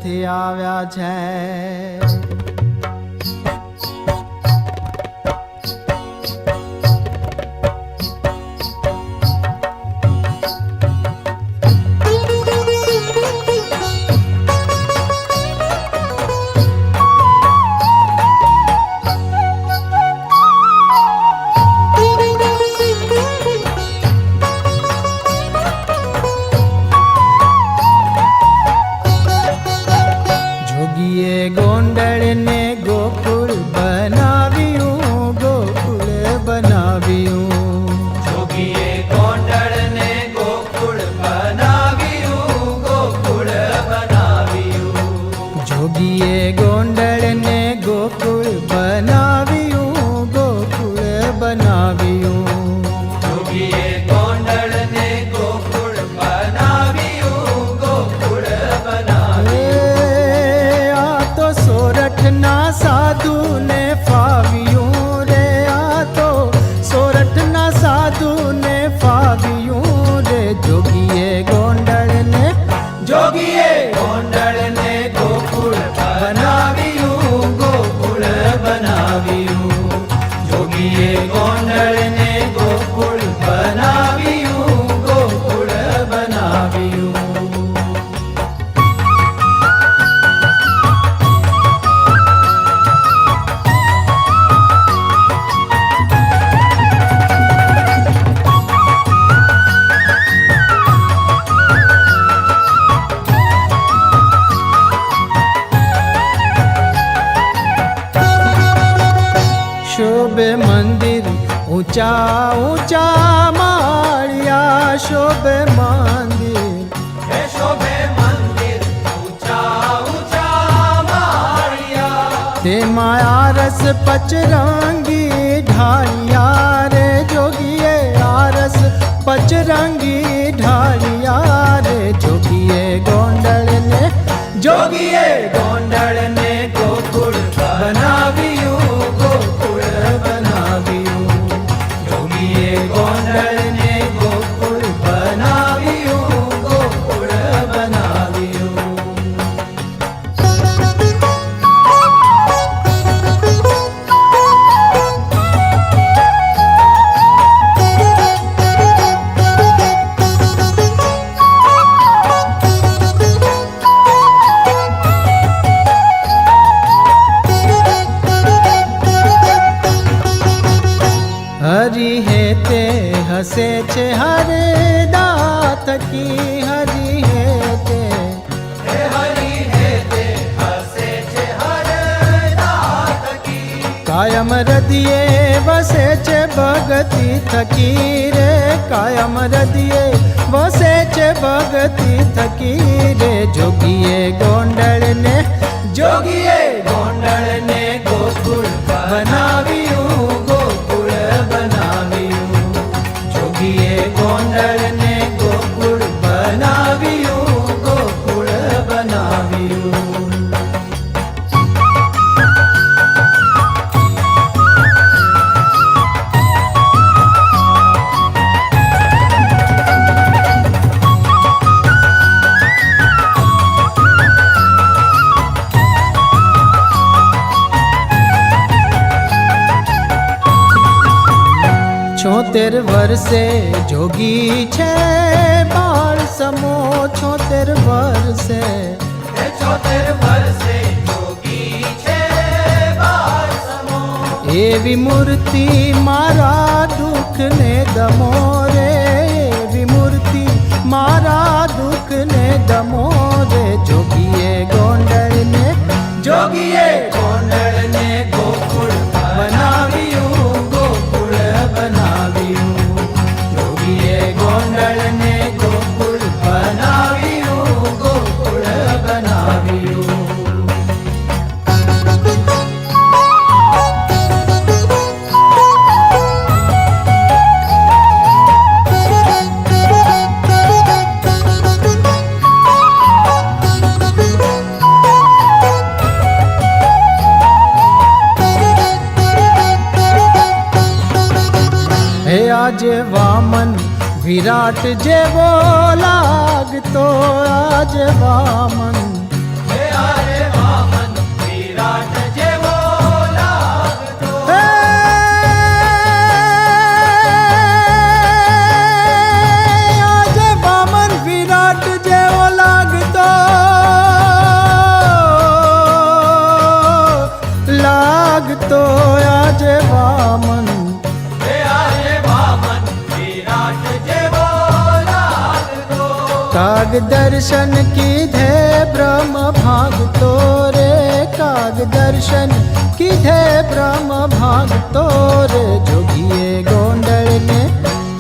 ક્યાંથી આવ્યા છે? ગોંડળને ગોકુળ બનાવ્યું, ગોકુળ બનાવ્યું. જોગીએ ગોંડળને ગોકુળ બનાવ્યું, ગોકુળ બનાવ્યું. જોગીએ ગોંડળને ગોકુળ બનાવ્યું, ગોકુળ બનાવ્યું. જોગીએ ગોંડળને ગોકુળ બનાવ્યું, ગોકુળ બનાવ્યું. સોરઠના સાધુને ફાવ્યું રે, આ તો સોરઠના સાધુને ફાવ્યું રે. જોગીએ ગોંડળને ગોકુળ બનાવ્યું, ગોકુળ બનાવ્યું. જોગીએ ગોંડળને ગોકુળ બનાવ્યું, ગોકુળ બનાવ્યું. શોભે મંદિર ઊંચા ઊંચા માળિયા, શોભે મંદિર શોભે મંદિર ઊંચા ઊંચા માળિયા. તેમાં આરસ પચરંગી ઢાળિયા રે. જોગીએ આરસ પચરંગી ઢાળિયા રે. જોગીએ ગોંડળને ગોકુળ બનાવ્યું, ગોકુળ બનાવ્યું. જોગીએ ગોંડળને ગોકુળ બનાવ્યું, ગોકુળ બનાવ્યું. હરી હે તે હસે છે હરે દાત કી. હરી હે તે હરી હે તે હસે છે હર દાત કી. કાયમ હૃદયે વસે છે ભગતિ થકી રે. કાયમ હૃદયે વસે છે ભગતિ થકી રે. જોગીએ ગોંડળને ગોકુળ બનાવ્યું, ગોકુળ બનાવ્યું. જોગીએ ગોંડળને ગોકુળ બનાવ્યું, ગોકુળ બનાવ્યું. છોતેર વર્ષે જોગી છે બાળ સમો. 76 વર્ષે 76 વર્ષે જોગી છે બાળ સમો. એવી મૂર્તિ મારા દુઃખને દમો રે. એવી મૂર્તિ મારા દુઃખને દમો રે. જોગીએ ગોંડળને ગોકુળ બનાવ્યું, ગોકુળ બનાવ્યું. જોગીએ ગોંડળને ગોકુળ બનાવ્યું, ગોકુળ બનાવ્યું. આજે વામન વિરાટ જેવો લાગતો. આજે વામન વામન હે આજે વામન વિરાટ જેવો લાગતો. કાગ દર્શન કીધે બ્રહ્મ ભાગતો રે, કાગ દર્શન કીધે બ્રહ્મ ભાગતો રે. જોગીએ ગોંડલને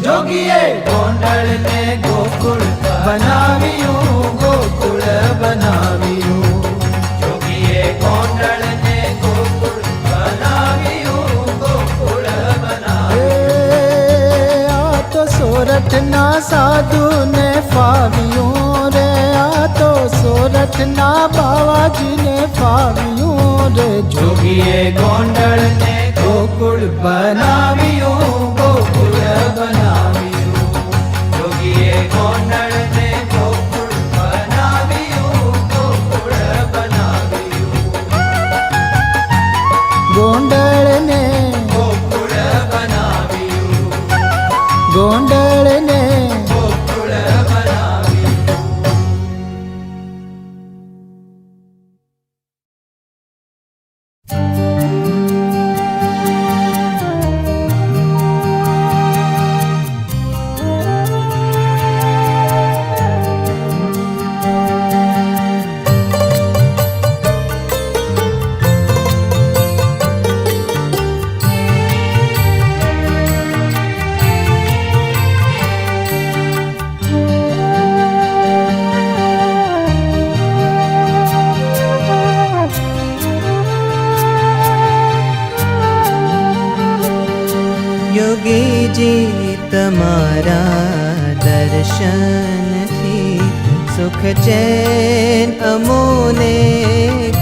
જોગીએ ગોંડલને ગોકુળ બનાવ્યું, ગોકુળ બનાવ્યું. જોગીએ ગોંડલને ગોકુળ બનાવ્યું, ગોકુળ બનાવ્યું. આ તો સોરઠના સાધુને ફાવ્યું રે, આ તો સોરઠના બાવાજીને ફાવ્યું રે. જોગીએ ગોંડલને ગોકુળ બનાવ્યું, ગોકુળ બનાવ્યું. જોગીએ ગોંડલને ગોકુળ બનાવ્યું, ગોકુળ બનાવ્યું. ગોંડલને ગોકુળ બનાવ્યું, ગોંડલને ગોકુળ બનાવ્યું. યોગીજી તમારા દર્શનથી સુખ ચેન અમોને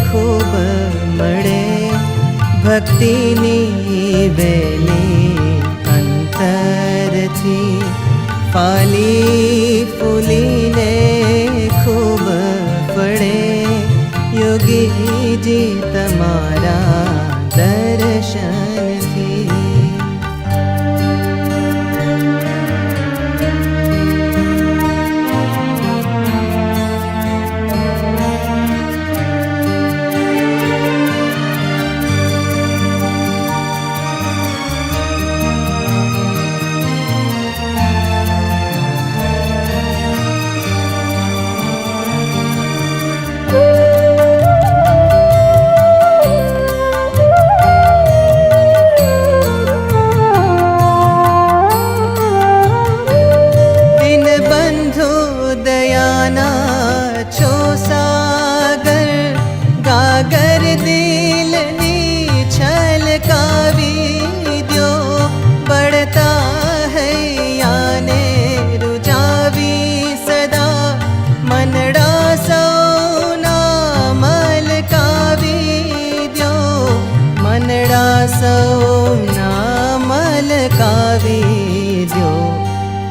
ખૂબ મળે. ભક્તિની વેલી અંતરથી ફાલી ફૂલીને ખૂબ ફળે. યોગીજી તમારા દર્શનથી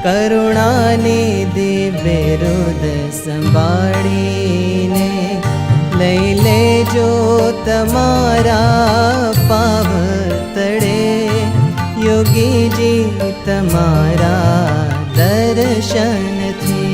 કરુણાનિધિ બિરુદ સંભાળીને લઈ લેજો તમારા પાવતડે. યોગીજી તમારા દર્શનથી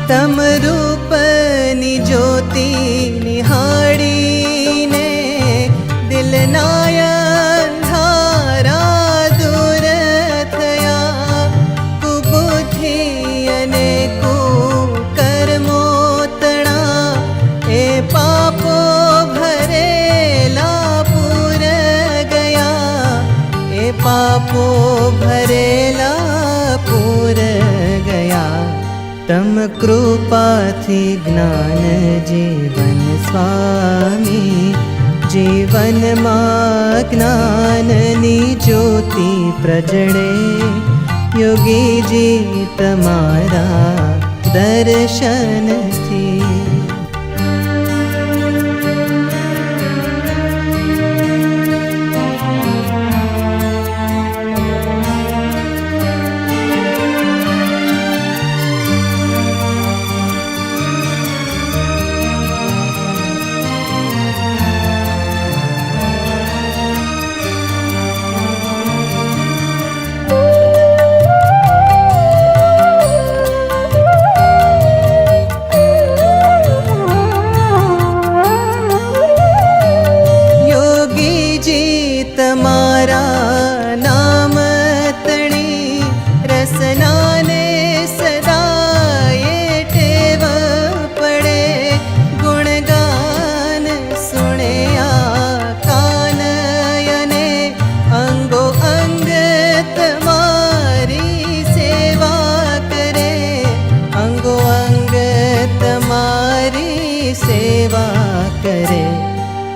તમ રૂપની જ્યોતિ નિહાળીને દિલના અંધારા દૂર થયા. કુબુદ્ધિ અને કુકર્મો તણા એ પાપો ભરેલા પૂર ગયા. એ પાપો ભરેલા પૂર ગયા. તમ કૃપાથી જ્ઞાન જીવન સ્વામી, જીવનમાં જ્ઞાનની જ્યોતિ પ્રજળે. યોગીજી તમારા દર્શનથી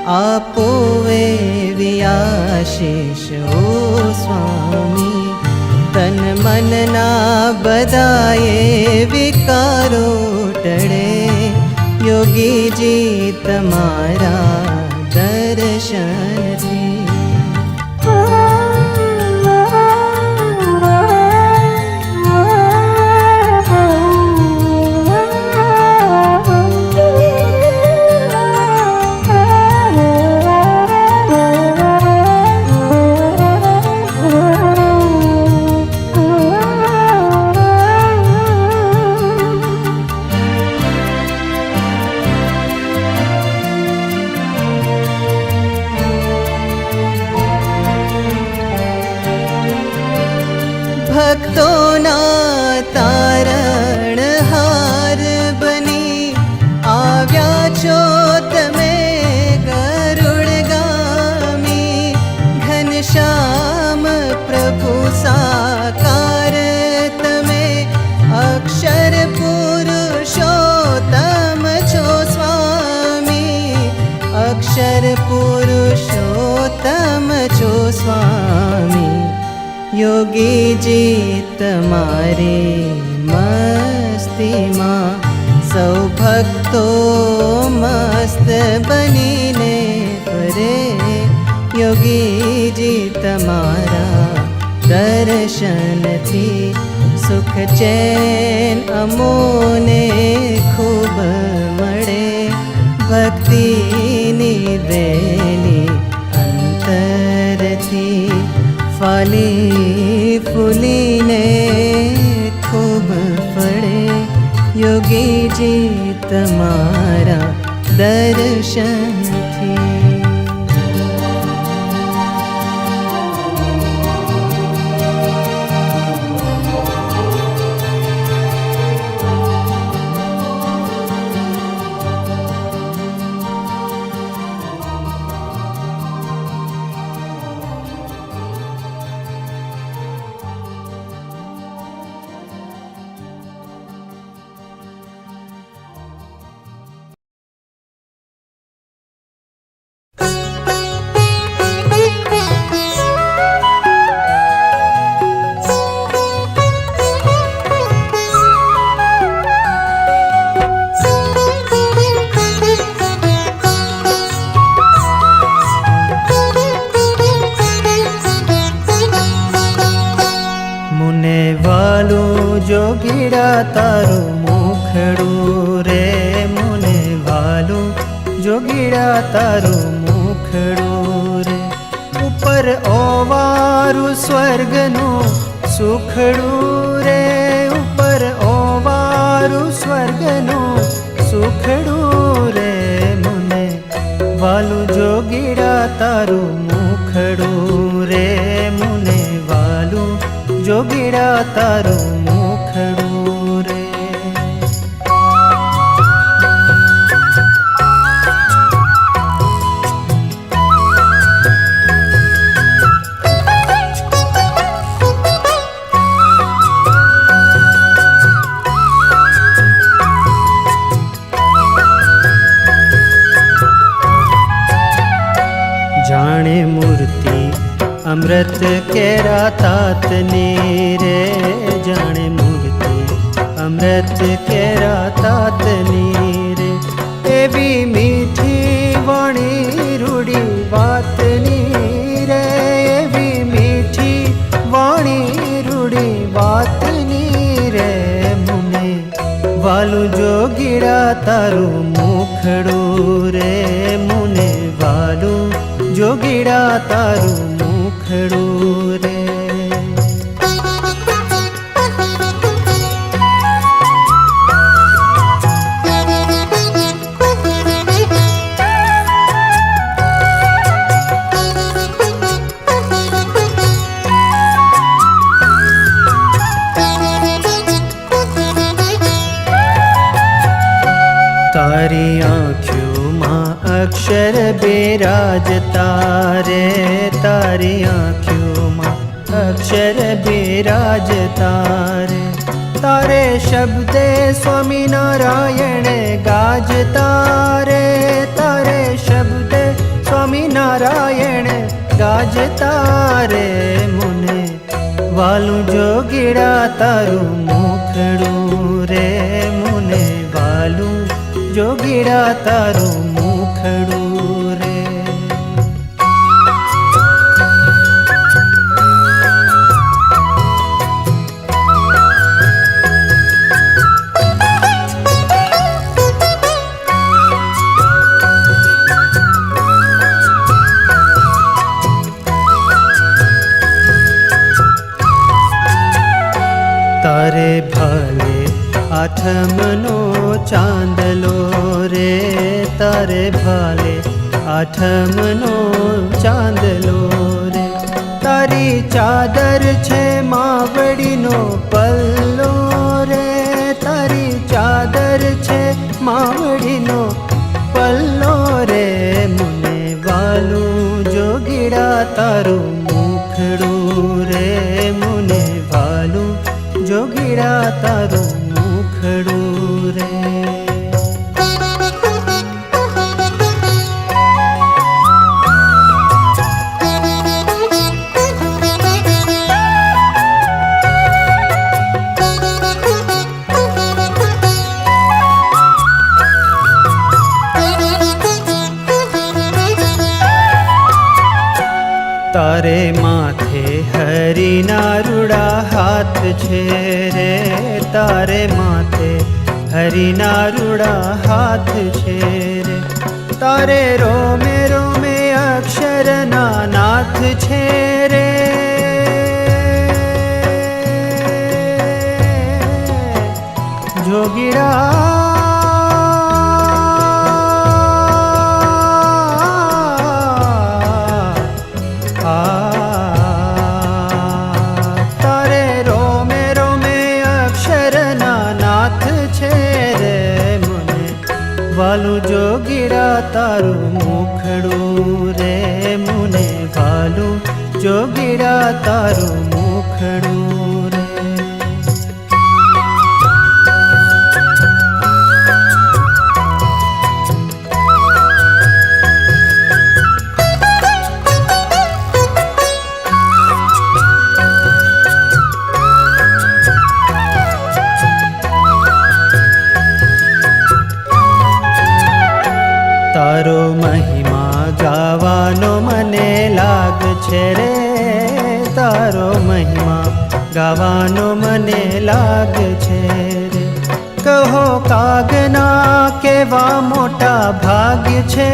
આપો એવી આશીષ ઓ સ્વામી. તન મનના બધાએ વિકારો ટળે, યોગીજી તમારા દર્શનથી. ભક્તોના તારણહાર બની આવ્યા છો તમે ગરુડગામી. ઘનશ્યામ પ્રભુ સાકાર તમે, અક્ષર પુરુષોત્તમ છો સ્વામી. અક્ષર પુરુષોત્તમ છો સ્વામી. યોગીજી તમારી મસ્તીમાં સૌ ભક્તો મસ્ત બનીને ફરે. યોગીજી તમારા દર્શનથી સુખ ચેન અમોને ખૂબ મળે. ભક્તિની વેલી અંતરથી ફલી ફૂલીને ખૂબ ફળે. યોગીજી તમારા દર્શનથી. જોગીડા તારું મુખડું રે, મુને વાલું જોગીડા તારું મુખડું રે. ઉપર ઓવારું સ્વર્ગનું સુખડું રે, ઉપર ઓવારું સ્વર્ગનું સુખડું રે. મુને વાલું જોગીડા તારું મુખડું રે, મુને વાલું જોગીડા તારું મુખડું રે. જાણે મૂર્તિ અમૃત કેરા તાતની રે, જાણે મૂર્તિ અમૃત કેરા તાતની રે. એવી મીઠી વાણી રૂડી વાતની રે, એવી મીઠી વાણી રૂડી વાતની રે. મુને વાલું જોગીડા તારું મુખડું રે, મુને વાલું જોગીડા તારું મુખડું રે. તારી આંખોમાં અક્ષર બિરાજતા રે, તારી આંખોમાં અક્ષર બિરાજતા રે. તારે શબ્દે સ્વામિનારાયણ ગાજતા રે, તારે શબ્દે બિરાજતા રે મુને વાલું જોગીડા તારું મુખડું રે મુને વાલું જોગીડા તારું મુખડું રે. તારે ભાલે આઠમનો ચાંદલો રે તારે ભાલે આઠમનો ચાંદલો રે તારી ચાદર છે માવડીનો પલ્લો રે તારી ચાદર છે માવડીનો પલ્લો રે મુને વાલું જોગીડા તારું મુખડું રે મુને વાલું જોગીડા તારું મુખડું રે. તારે માથે હરિના રૂડા હાથ છે રે તારે માથે હરિના રૂડા હાથ છે રે તારે રોમે રોમે અક્ષરના નાથ છે રે જોગીડા તારે રોમે રોમે અક્ષરના નાથ છે રે મુને વાલું જોગીડા તારું મુખડું રે મુને વાલું જોગીડા તારું મુખડું રે. તારો મહિમા ગાવાનો મને લાગ છે રે તારો મહિમા ગાવાનો મને લાગ છે રે કહો કાગના કેવા મોટા ભાગ્ય છે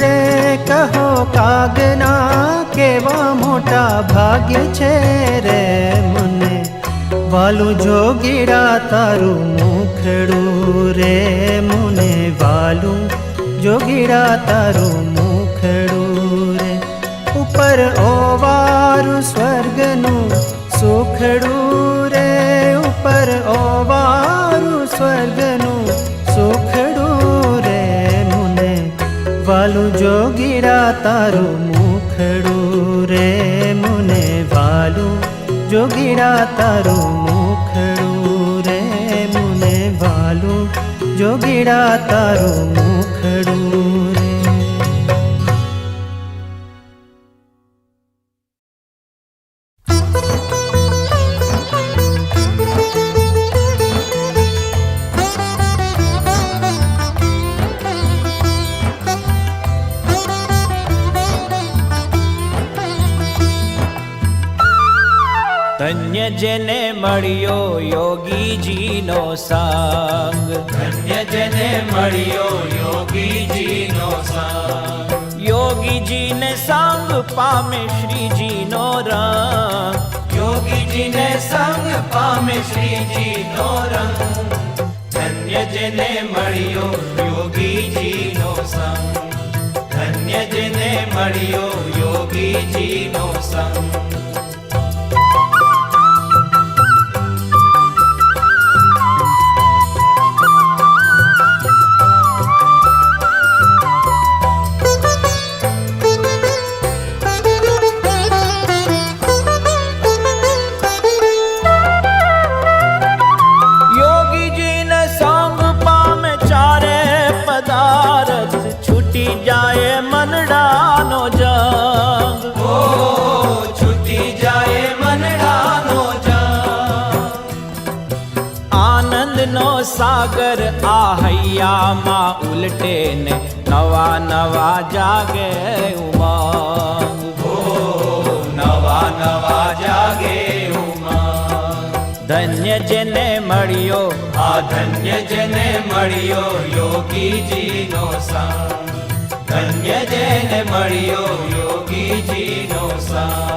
રે કહો કાગના કેવા મોટા ભાગ્ય છે રે મને વાલું જોગીડા તારું મુખડું રે મુને વાલું જોગીડા તારું મુખડું રે ઉપર ઓવારું સ્વર્ગનું સુખડું રે ઉપર ઓવારું સ્વર્ગનું સુખડું રે મુને વાલું જોગીડા તારું મુખડું રે મુને વાલું જોગીડા તારું મુખડું રે મુને વાલું જોગીડા તારું મુખડું રે. ધન્ય જેને મળ્યો યોગીજીનો સંગ ધન્ય જેને મળ્યો યોગીજીનો સંગ યોગીજીને સંગ પામે શ્રીજીનો રંગ યોગીજીને સંગ પામે શ્રીજીનો રંગ ધન્ય જેને મળ્યો યોગીજીનો સંગ ધન્ય જેને મળ્યો યોગીજીનો સંગ. છૂટી જાય મનડાનો જંગ. સાગર આ હૈયામાં ઉલટે ને નવા નવા જાગે ઉમંગ. નવા નવા જાગે ઉમંગ. ધન્ય જેને મળ્યો આ ધન્ય જેને મળ્યો યોગીજીનો સંગ. ધન્ય જેને મળ્યો યોગીજીનો સંગ.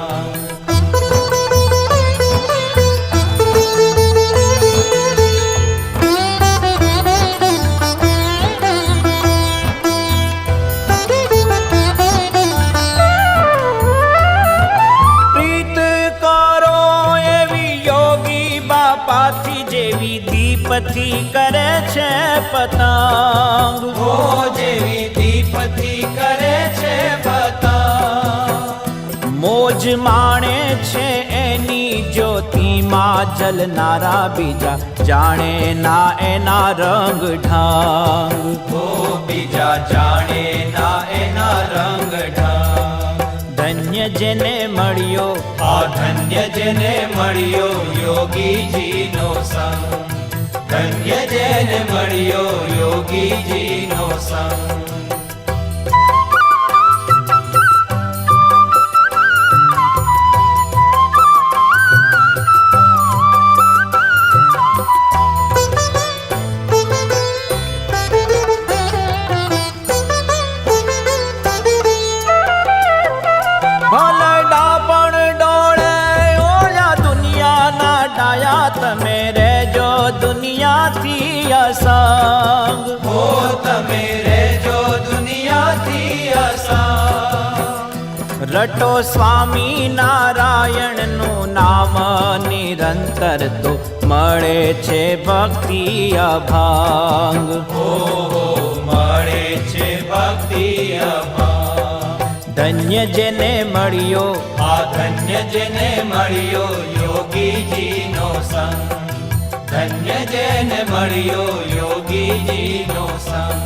જેવી દીપથી કરે છે પતંગ. ઓ જેવી દીપથી કરે છે પતંગ. મોજ માણે છે એની જ્યોતિમાં જલનારા બીજા જાણે ના એના રંગ ઢંગ. ઓ બીજા જાણે ના એના રંગ ઢંગ. ધન્ય જેને મળ્યો આ ધન્ય જેને મળ્યો યોગીજીનો સંગ. ધન્ય જેને મળ્યો યોગીજીનો સંગ. તમે રેજો દુનિયાથી અસંગ. હો તમે રેજો દુનિયાથી અસંગ. રટો સ્વામી નારાયણનું નામ નિરંતર તો મળે છે ભક્તિ અભાંગ. હો મળે છે ભક્તિ અભાંગ. ધન્ય જેને મળ્યો આ ધન્ય જેને મળ્યો યોગીજીનો સંગ. ધન્ય જેને મળ્યો યોગીજીનો સંગ.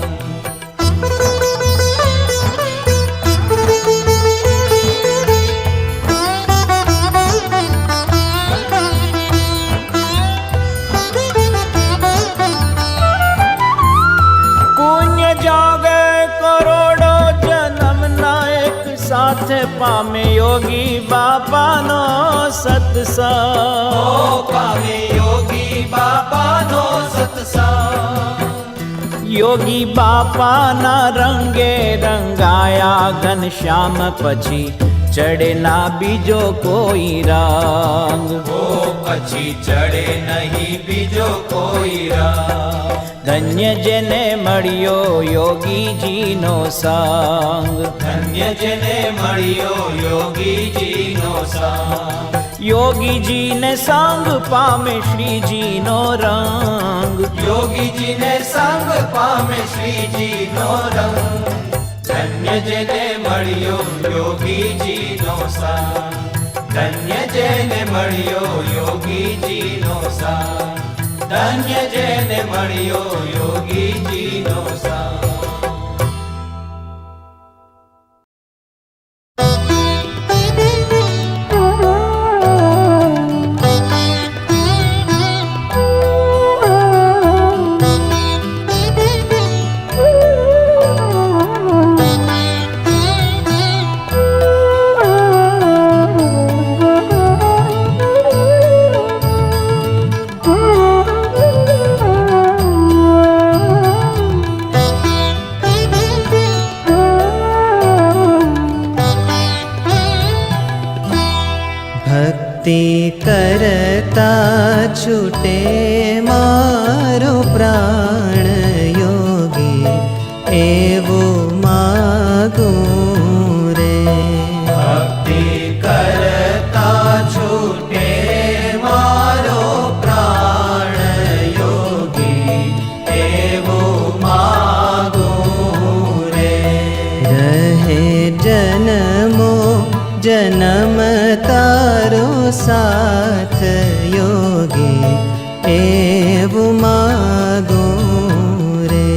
પુણ્ય જાગે કરોડો જન્મના એક સાથે પામે યોગી બાપાનો સત્સંગ. પામે યોગી બાપાનો સત્સંગ. યોગી બાપાના રંગે રંગાયા ઘનશ્યામ પછી ચડે ના બીજો કોઈ રંગ. ઓ પછી ચડે નહીં બીજો કોઈ રંગ. ધન્ય જેને મળ્યો યોગીજીનો સંગ. ધન્ય જેને મળ્યો યોગીજીનો સંગ. યોગીજીને સંગ પામે શ્રીજીનો રંગ. યોગીજીને સંગ પામે શ્રીજીનો રંગ. ધન્ય જેને મળ્યો યોગીજીનો સંગ. ધન્ય જેને મળ્યો યોગીજીનો સંગ. ધન્ય જેને મળ્યો યોગીજીનો સંગ. કરતા છૂટે મારો પ્રાણ યોગી એવું માગું રે. ભક્તિ કરતા છૂટે મારો પ્રાણ યોગી એવું માગું રે. રહે જન્મો જન્મ તારો સાથ યોગી એવું માગું રે.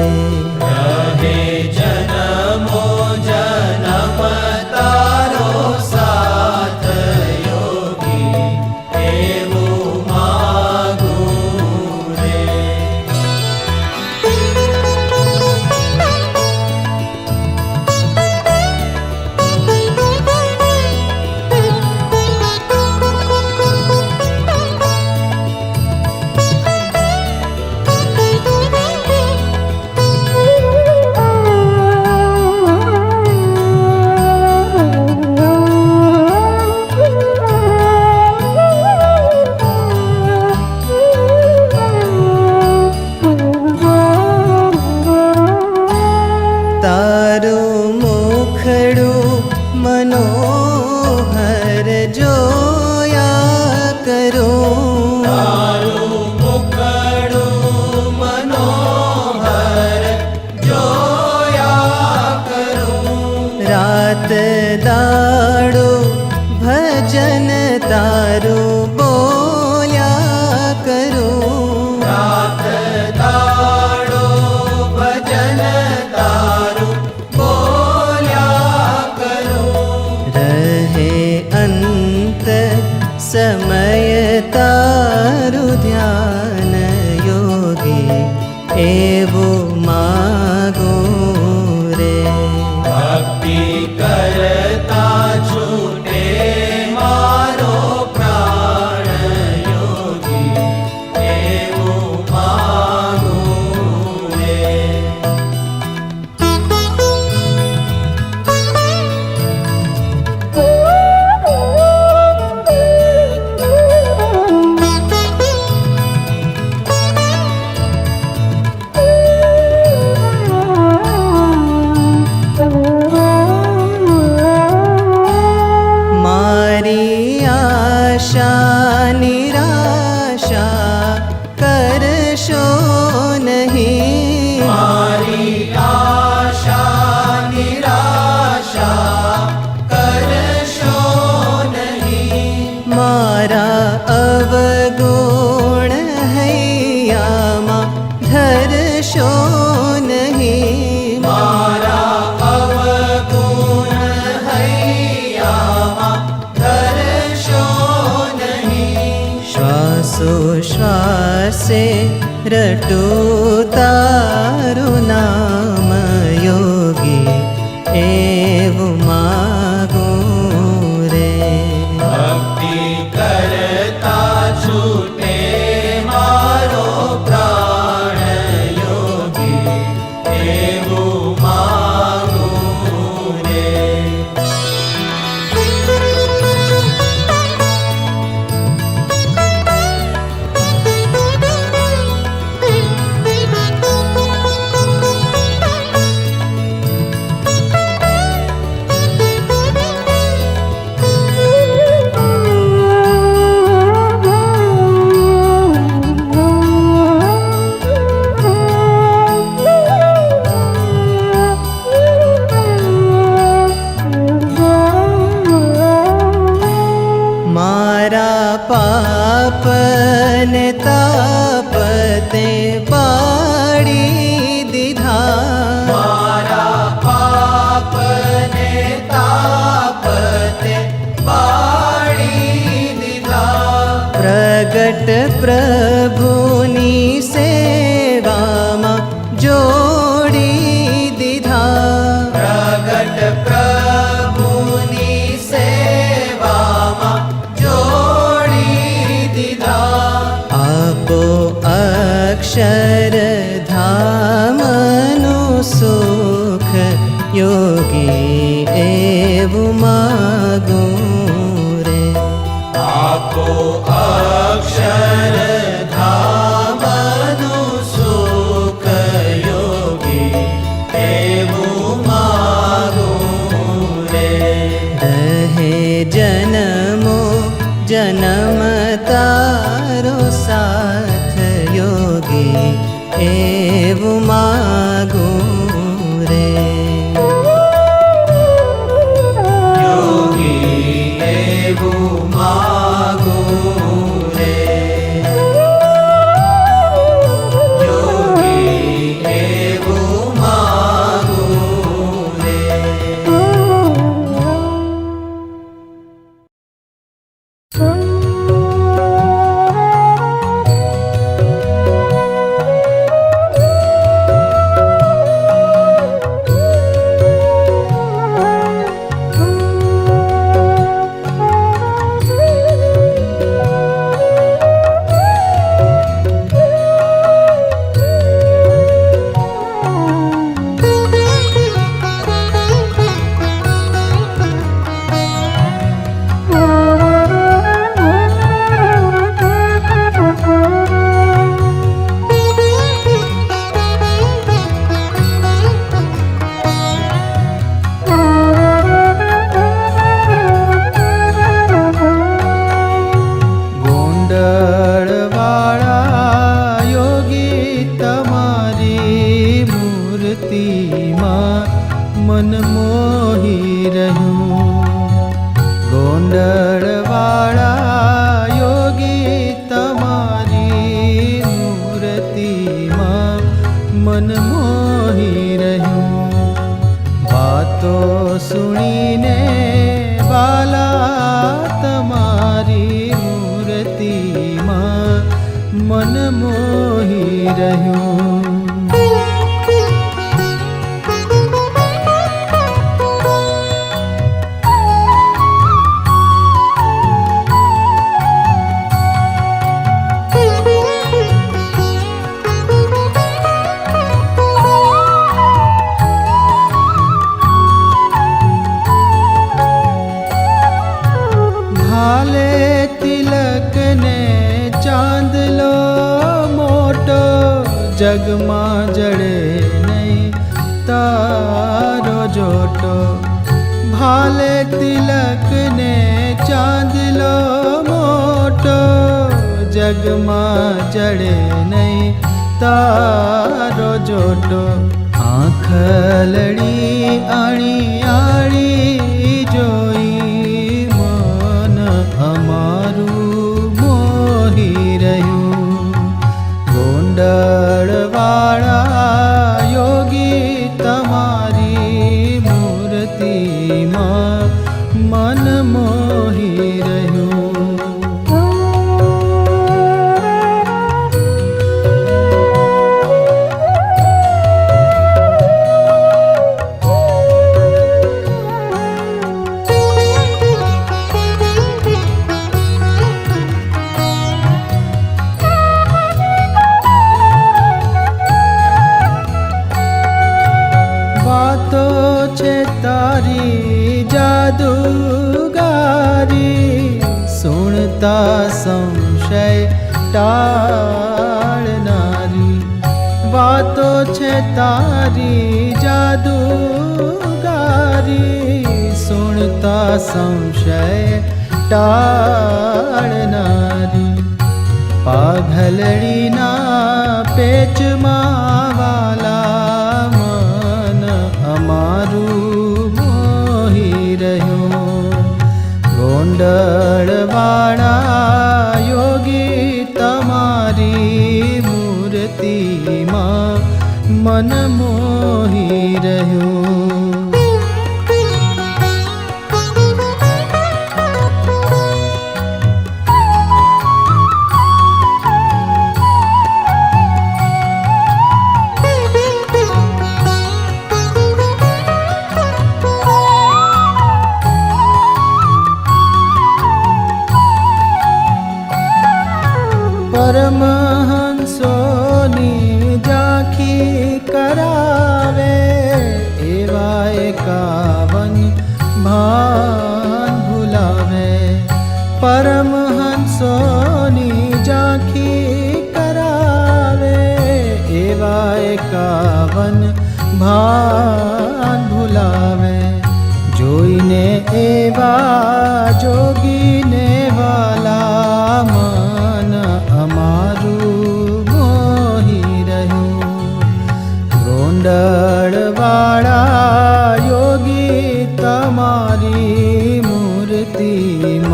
રહે જન્મો જન્મ તારો સાથ યોગી એવું માગું રે. એવું માગું રે. ભક્તિ કરતા છૂટે મારો પ્રાણ યોગી, એવું માગું રે. મારી આશા નિરાશા કરશો નહીં. મારી આશા નિરાશા કરશો નહીં. મારા અવગુણ હૈયામાં ધરશો નહીં. મારા અવગુણ હૈયામાં ધરશો નહીં. શ્વાસે રટું તારું નામ યોગી, એવું માગું રે. ભક્તિ કરતા છૂટે મારો પ્રાણ યોગી, એવું માગું રે. મારા પાપને તાપતે પાડી દીધા. મારા પાપને તાપતે પાડી દીધા. પ્રગટ પ્રભુની સેવામાં જોડી દીધા. પ્રગટ પ્રભુની સેવામાં જોડી દીધા. આપો અક્ષરધામનું સુખ યોગી, એવું માગું રે. આપો અક્ષરધામનું સુખ યોગી, એવું માગું રે. રહે જન્મો જન્મ તારો સાથ યોગી, એવું માગું રે. યોગી એવું માગું રે. યોગી એવું માગું રે. મન મોહી રહ્યું. જગમાં જડે નહીં તારો જોટો, ભાલે તિલક ને ચાંદલો મોટો, જગમાં જડે નહીં તારો જોટો, આંખલડી આણી આણી જોઈ મન અમારું મોહી રહ્યું, ગોંડળવાળા યોગી તમારી મૂર્તિમાં મન મોહી રહ્યું. સુણતા સંશય ટાળનારી, વાતો છે તારી જાદુગારી, સુણતા સંશય ટાળનારી, પાઘલડીના પેચમાં વાલા મન અમારું મોહી રહ્યું, ગોંડળવાળા યોગી તમારી મૂર્તિમાં મન મોહી રહ્યું. પરમહંસોની ઝાંખી કરાવે એવા 51 ભાન ભૂલાવે, પરમહંસોની ઝાંખી કરાવે એવા 51 ભાન ભૂલાવે, જોઈને એવા જોગીને વાલા મન અમારું મોહી રહ્યું, ગોંડળવાળા યોગી તમારી મૂર્તિમાં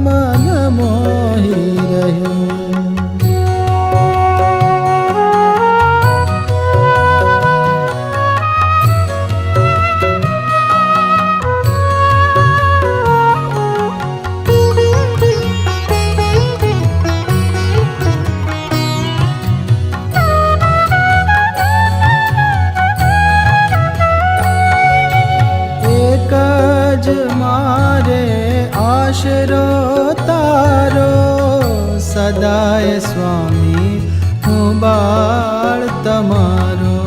મન મોહી રહ્યું. મારે આશરો તારો સદાય સ્વામી, હું બાળ તમારો,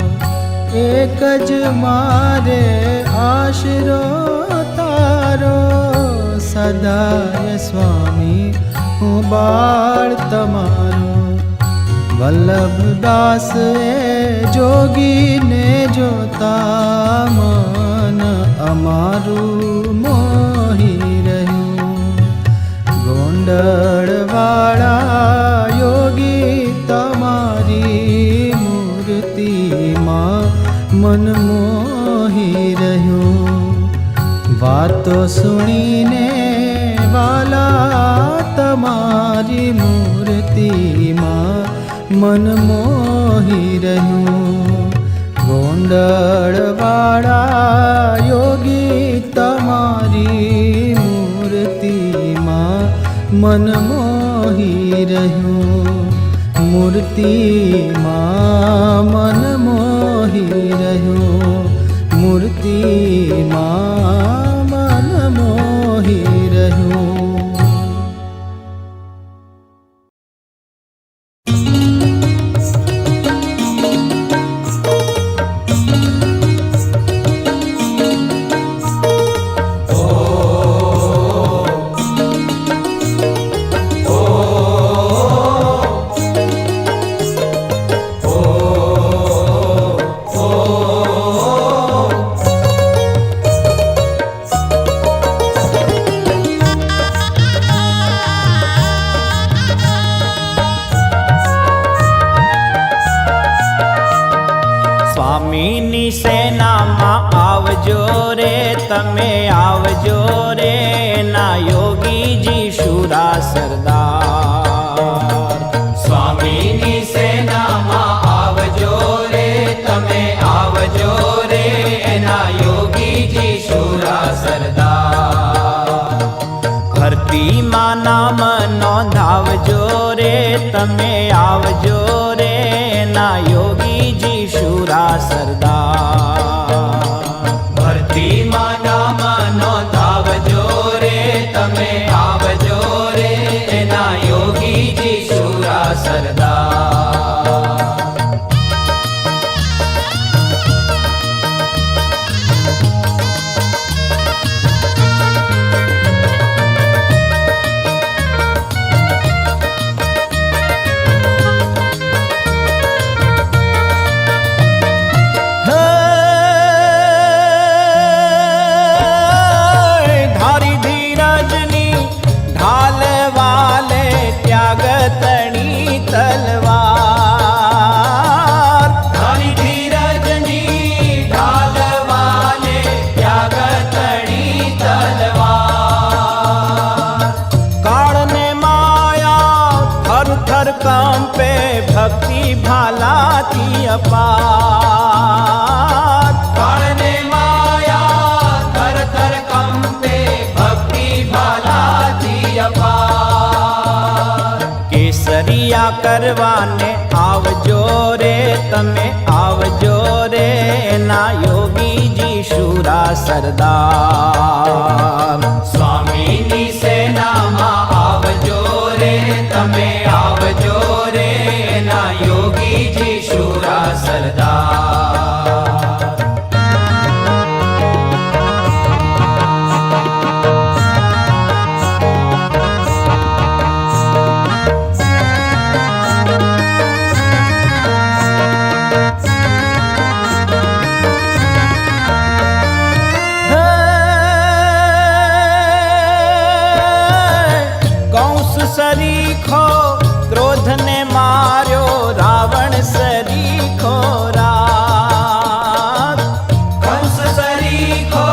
એક જ મારે આશરો તારો સદાય સ્વામી, હું બાળ તમારો, વલ્લભદાસ એ જોગીને જોતા મન અમારું મોહી રહ્યું, ગોંડળવાળા યોગી તમારી મૂર્તિમાં મન મોહી રહ્યું, વાતો સુણીને વાલા તમારી મૂર્તિમાં મન મોહી રહ્યું, ગોંડળવાળા યોગી તમારી મૂર્તિમાં મન મોહી રહ્યું, મૂર્તિમાં મન મોહી રહ્યું, મૂર્તિમાં મન મોહી રહ્યું. Oh સ્વામીની સેનામાં આવજો રે તમે આવજો રે ના યોગીજી શુરા સરદાર. સ્વામીની સેનામાં આવજો રે તમે આવજો રે એના યોગીજી શુરા સરદાર. ભરતીમાં નામ નોંધાવજો રે તમે આવજો રે ના યોગીજી શુરા સરદાર. ભરતીમાં નામ નોંધાવજો રે તમે આવજો રે એના યોગીજી શુરા સરદાર. ધારી ધીરજની ઢાલ વાલે ત્યાગતણી તલવાર. ધારી ધીરજની ઢાલ વાલે ત્યાગતણી તલવાર. કાળને માયા થર થર કંપે ભક્તિ ભાલાથી અપાર. કાળને માયા થર થર કંપે ભક્તિ ભાલાથી અપાર. કેસરિયા કરવાને આવજો રે તમે આવજો રે ના યોગીજી શુરા સરદાર. સ્વામીની સેનામાં આવજો રે તમે આવજો રે એના યોગીજી શુરા સરદાર. કંસ સરીખો ક્રોધને માર્યો રાવણ સરીખો રાત. કંસ સરીખો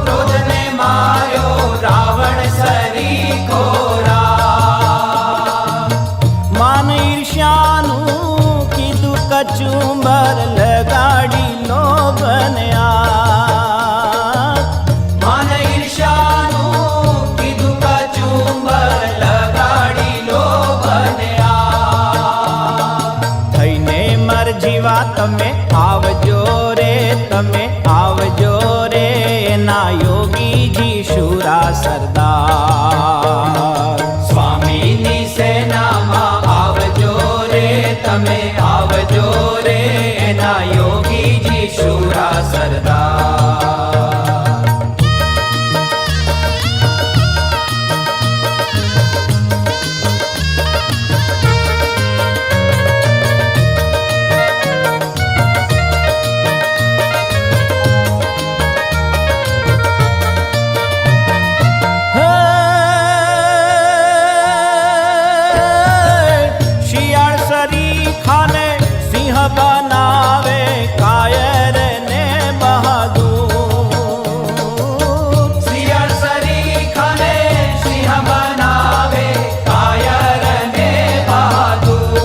ક્રોધને માર્યો રાવણ સરીખો રાત. માન ઈર્ષ્યાનું કીધું કચુંબર લગાડી લોભને આગ. માન ઈર્ષ્યાનું કીધું કચુંબર લગાડી લોભને આગ. થઈને મરજીવા તમે આવજો રે તમે આવજો રે ના યોગીજી શુરા સરદાર. સ્વામીની સેનામાં આવજો રે તમે આવજો રે એના યોગીજી શુરા સરદાર. શિયાળ સરીખાને સિંહ બનાવે કાયર ને બહાદુર. શિયાળ સરીખાને સિંહ બનાવે કાયર ને બહાદુર.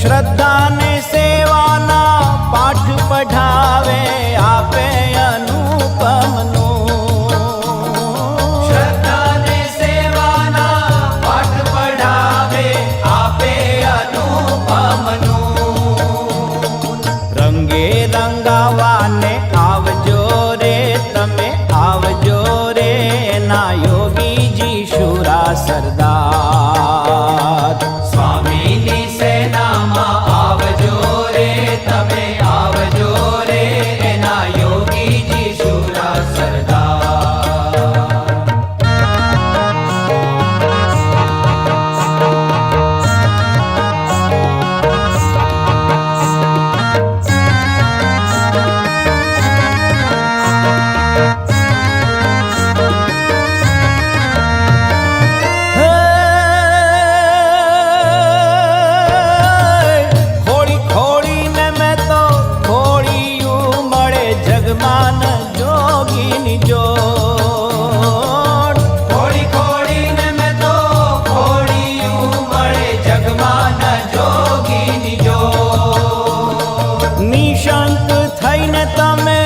શ્રદ્ધાને સેવાના પાઠ પઢાવે આપે અનુપમનું. શ્રદ્ધાને સેવાના પાઠ પઢાવે આપે અનુપમનું. રંગે રંગાવાને આવજો રે તમે આવજો રે ના યોગીજી શુરા સરદાર. સ્વામીની સેનામાં આવજો રે તમે આવજો રે એના યોગીજી શુરા સરદાર. હે નિશંક થઈને તમે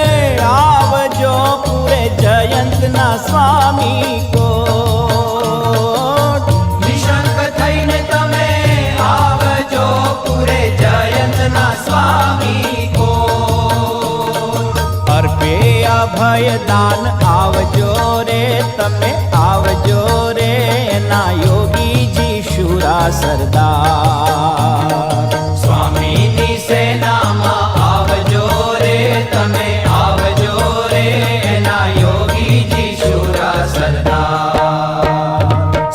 આવજો પૂરે જયંતના સ્વામી કોટ. નિશંક થઈને તમે આવજો પૂરે જયંતના સ્વામી કોટ. અર્પે અભય દાન આવજો રે તમે આવજો રે એના યોગીજી શુરા સરદાર. સ્વામીની સેનામાં આવજો રે તમે આવજો રે એના યોગીજી શુરા સરદાર.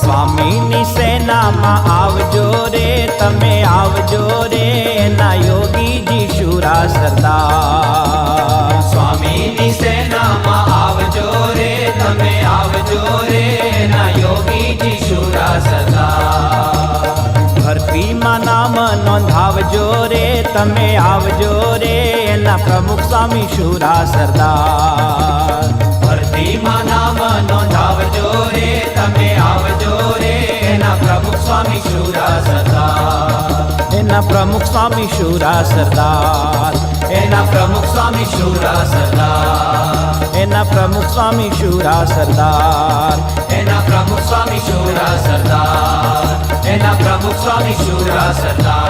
સ્વામીની સેનામાં આવજો રે તમે આવજો રે એના યોગીજી શુરા સરદાર. સ્વામીની સેનામાં આવજો રે તમે આવજો રે એના યોગીજી શુરા સરદાર. ભરતીમાં નામ નોંધાવજો રે તમે આવજો રે એના પ્રમુખ સ્વામી શુરા સરદાર. ભરતીમાં નામ નોંધાવજો રે તમે આવજો રે એના પ્રમુખ સ્વામી શુરા સરદાર. એના પ્રમુખ સ્વામી શુરા સરદાર. એના પ્રમુખ સ્વામી શુરા સરદાર. એના પ્રમુખ સ્વામી શુરા સરદાર. એના પ્રમુખ સ્વામી શુરા સરદાર. એના પ્રમુખ સ્વામી શુરા સરદાર.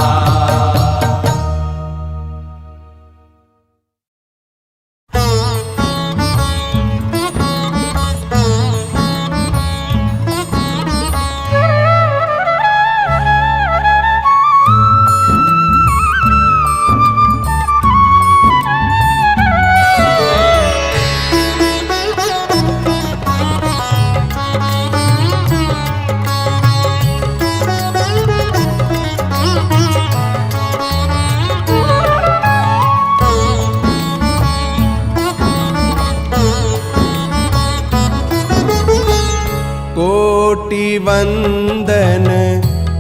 कोटि वंदन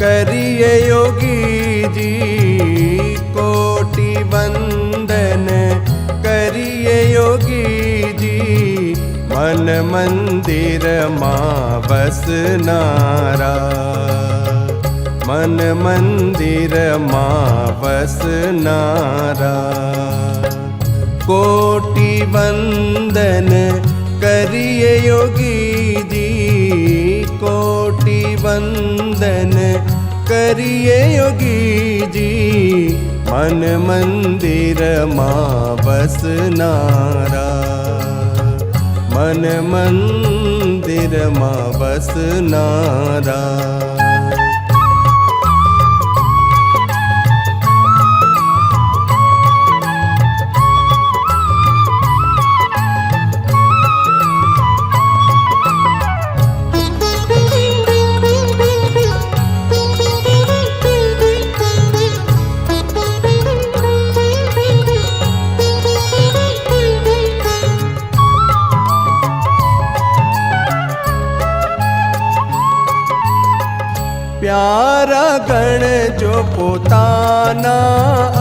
करिए योगी जी. कोटि वंदन करिए योगी जी. मन मंदिर मां बसनारा. मन मंदिर मां बसनारा. कोटि वंदन करिए योगी जी. कोटि वंदन करिए योगी जी. मन मंदिर मां बसनारा. मन मंदिर मां बसनारा. प्यारा गण जो पोताना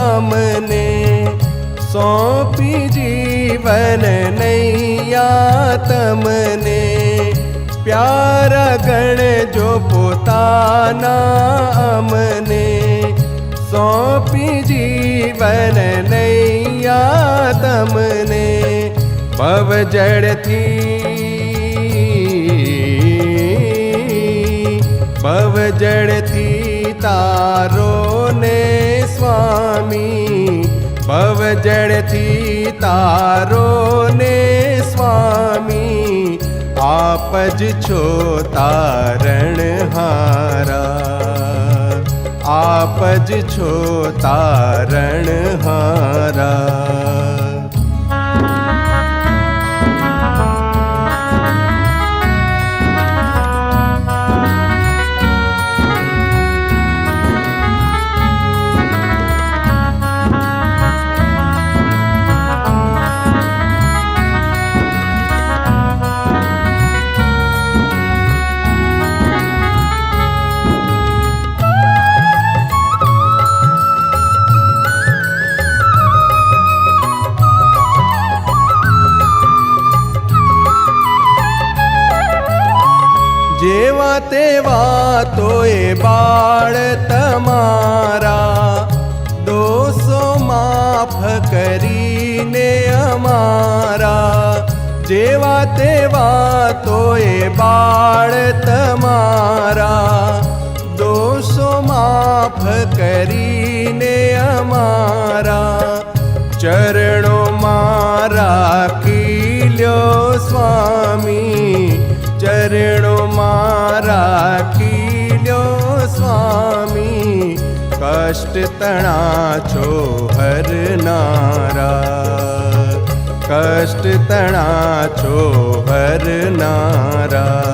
अमने सौंपी जीवन नैया तमने. प्यारा गण जो पोताना अमने सौंपी जीवन नैया तमने. भव जड़ती तारो ने स्वामी. भव जड़ती तारो ने स्वामी. आपज छो तारण हारा. आपज छो तारण हारा. જેવા તેવા તોય બાળ તમારા. દોષો માફ માફ કરીને અમારા, જેવા તેવા તોય બાળ તમારા, દોષો માફ કરીને અમારા, ચરણો મારા કીલ્યો સ્વામી, ચરણો મારા કીલ્યો સ્વામી, કષ્ટ તણા છો હરનારા, કષ્ટ તણા છો હરનારા.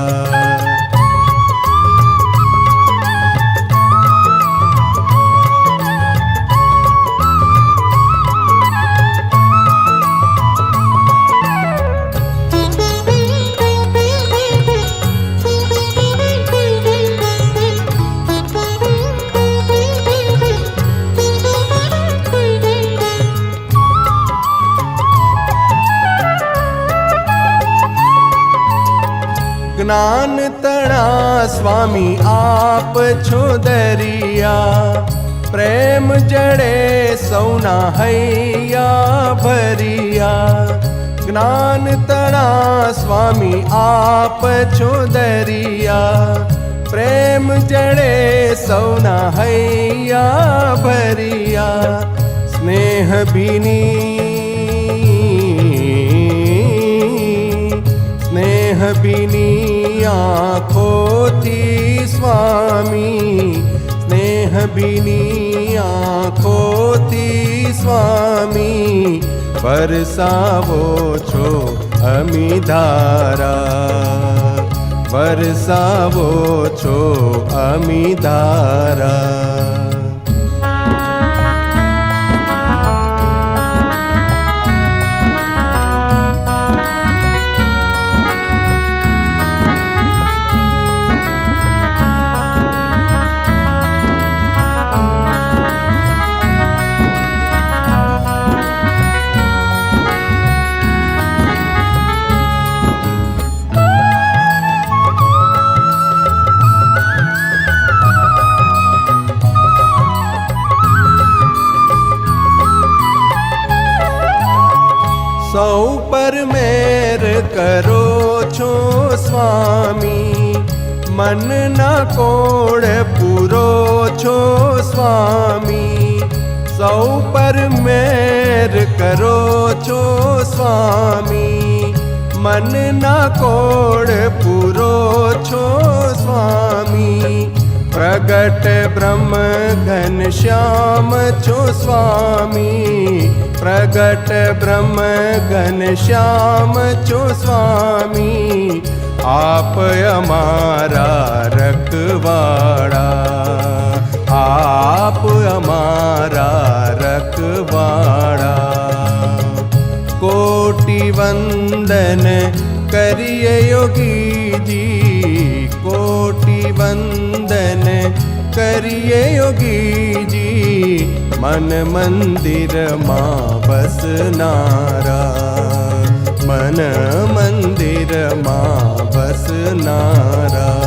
જ્ઞાન તણા સ્વામી આપ છો દરિયા, પ્રેમ જડે સૌના હૈયા ભરિયા. જ્ઞાન તણા સ્વામી આપ છો દરિયા, પ્રેમ જડે સૌના હૈયા ભરિયા. સ્નેહ ભીની સ્નેહ ભીની આંખોથી સ્વામી, સ્નેહ ભીની આંખોથી સ્વામી, વરસાવો છો અમી ધારા, વરસાવો છો અમી ધારા. સૌ પર મેર કરો છો સ્વામી, મનના કોડ પૂરો છો સ્વામી. સૌ પર મેર કરો છો સ્વામી, મનના કોડ પૂરો છો સ્વામી. પ્રગટ બ્રહ્મ ઘનશ્યામ છો સ્વામી, પ્રગટ બ્રહ્મ ઘનશ્યામ છો સ્વામી. આપ અમારા રખવાળા, આપ અમારા રખવાળા. કોટી વંદન કરીએ યોગીજી, કોટી વંદન કરીએ યોગીજી, મન મંદિરમાં બસનારા, મન મંદિરમાં બસનારા.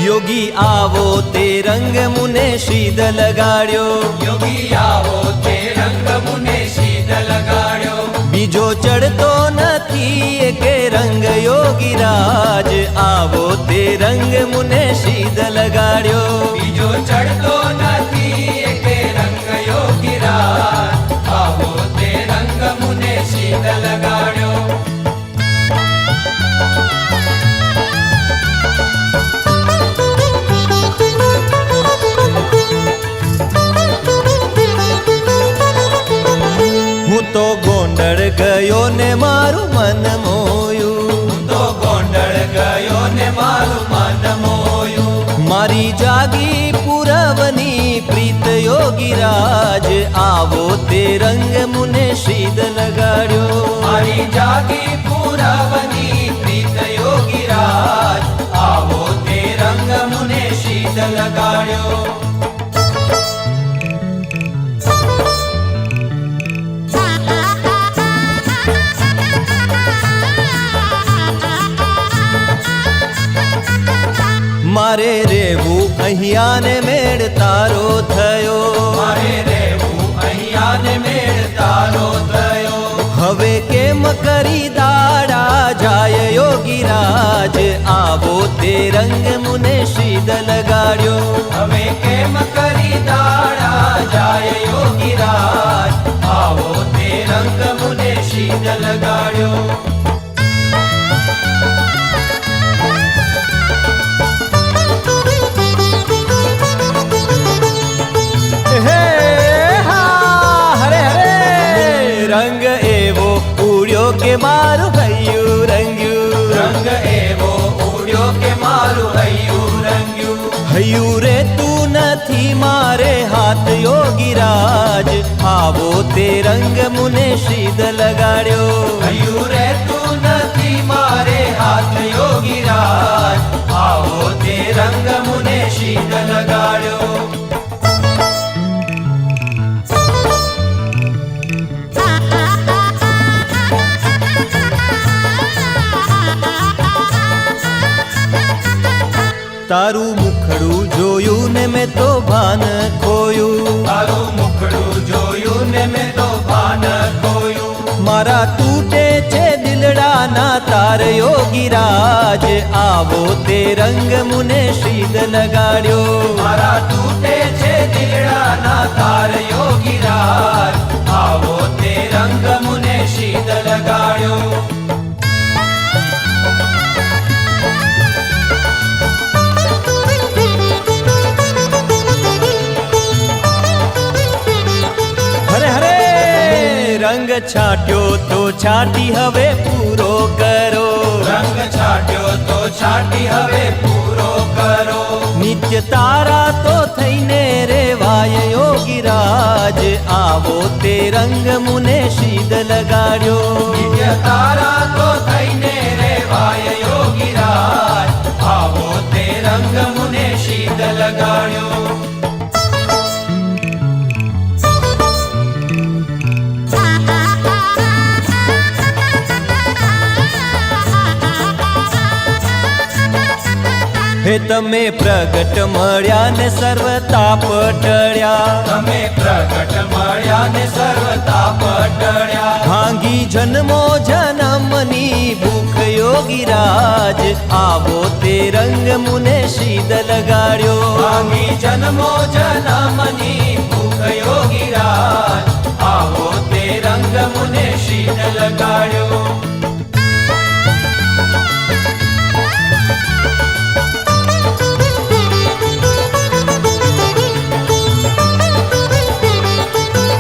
યોગી આવો તે રંગ મુને શીદ લગાડ્યો, યોગી આવો તે રંગ મુને શીદ લગાડ્યો. બીજો ચડતો નથી કે રંગ યોગીરાજ, આવો તે રંગ મુને શીદ લગાડ્યો. બીજો ચડતો નથી કે રંગ યોગીરાજ, આવો તે રંગ મુને શીદ લગાડ્યો. ગયો ને મારું મન મોયું, તો ગોંડળ ગયો ને મારું મન મોયું. મારી જાગી પુરવની પ્રીત યોગીરાજ, આવો તે રંગ મુને શીદ લગાડ્યો. મારી જાગી પુરવની પ્રીત યોગીરાજ, આવો તે રંગ મુને શીદ લગાડ્યો. મારે રેવું અહીંયા ને મેળ તારો થયો, મારે રહેવું અહીંયા ને મેળ તારો થયો. હવે કેમ કરી દાડા જાય યોગીરાજ, આવો તે રંગ મુને શીદ લગાડ્યો. હવે કેમ કરી દાડા જાય યોગીરાજ, આવો તે રંગ મુને શીદ લગાડ્યો. હે હા હરે હરે, રંગ એવો ઉડ્યો કે મારું હૈયું રંગ્યું, રંગ એવો ઉડ્યો કે મારું હૈયું રંગ્યું. હૈયું રે તું નથી મારે હાથ યોગીરાજ, આવો તે રંગ મુને શીદ લગાડ્યો. હૈયું રે તું નથી મારે હાથ યોગીરાજ, આવો તે રંગ મુને શીદ લગાડ્યો. તારું મુખડું જોયું ને મેં તો ભાન ખોયું, તારું મુખડું જોયું ને મેં તો ભાન ખોયું. મારા તૂટે છે દિલડાના તાર યોગીરાજ, આવો તે રંગ મુને શીદ લગાડ્યો. મારા તૂટે છે દિલડાના તાર યોગીરાજ, આવો તે રંગ મુને શીદ લગાડ્યો. હરે હરે, રંગ છાંટ્યો તો છાંટી હવે પૂરો કરો, રંગ છાટ્યો તો છાટી હવે પૂરો કરો. નિત્ય તારા તો થઈને રેવાય યોગીરાજ, આવો તે રંગ મુને શીદ લગાડ્યો. નિત્ય તારા તો થઈને રેવાય યોગીરાજ, આવો તે રંગ મુને શીદ લગાડ્યો. હે તમે પ્રગટ મળ્યા ને સર્વ તાપ ટળ્યા, તમે પ્રગટ મળ્યા ને સર્વ તાપ ટળ્યા. ભાંગી જન્મો જન્મની ભૂખ યોગીરાજ, આવો તે રંગ મુને શીદ લગાડ્યો. ભાંગી જન્મો જન્મની ભૂખ યોગીરાજ, આવો તે રંગ મુને શીદ લગાડ્યો.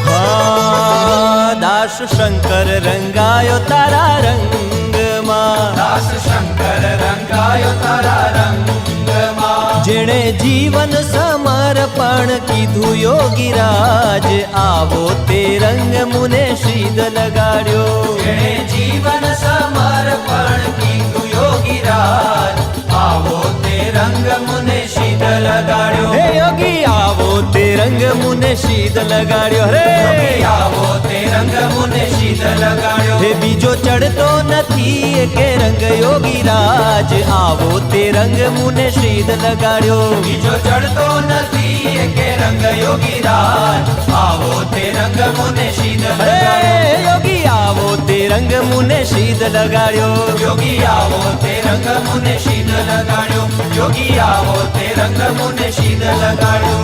હા, દાસ શંકર રંગાયો તારા રંગમાં, દાસ શંકર રંગાયો તારા રંગમાં. જેણે જીવન સમર્પણ કીધું યોગીરાજ, આવો તે રંગ મુને શીદ લગાડ્યો. જેણે જીવન સમર્પણ કીધું યોગીરાજ, આવો તે રંગ મુને શીદ લગાડ્યો. હે યોગી આવો તે રંગ મુને શીદ લગાડ્યો. યોગી રે આવો તે રંગ મુને શીદ લગાડ્યો. હે બીજો ચડતો નથી કે રંગ યોગીરાજ, આવો તે રંગ મુને શીદ લગાડ્યો. બીજો ચડતો નથી કે રંગ યોગીરાજ, આવો તે રંગ મુને શીદ હે લગાડ્યો. યોગી આવો તે રંગ મુને શીદ લગાડ્યો. યોગી આવો તે રંગ મુને શીદ લગાડ્યો. યોગી આવો તે રંગ મુને શીદ લગાડ્યો.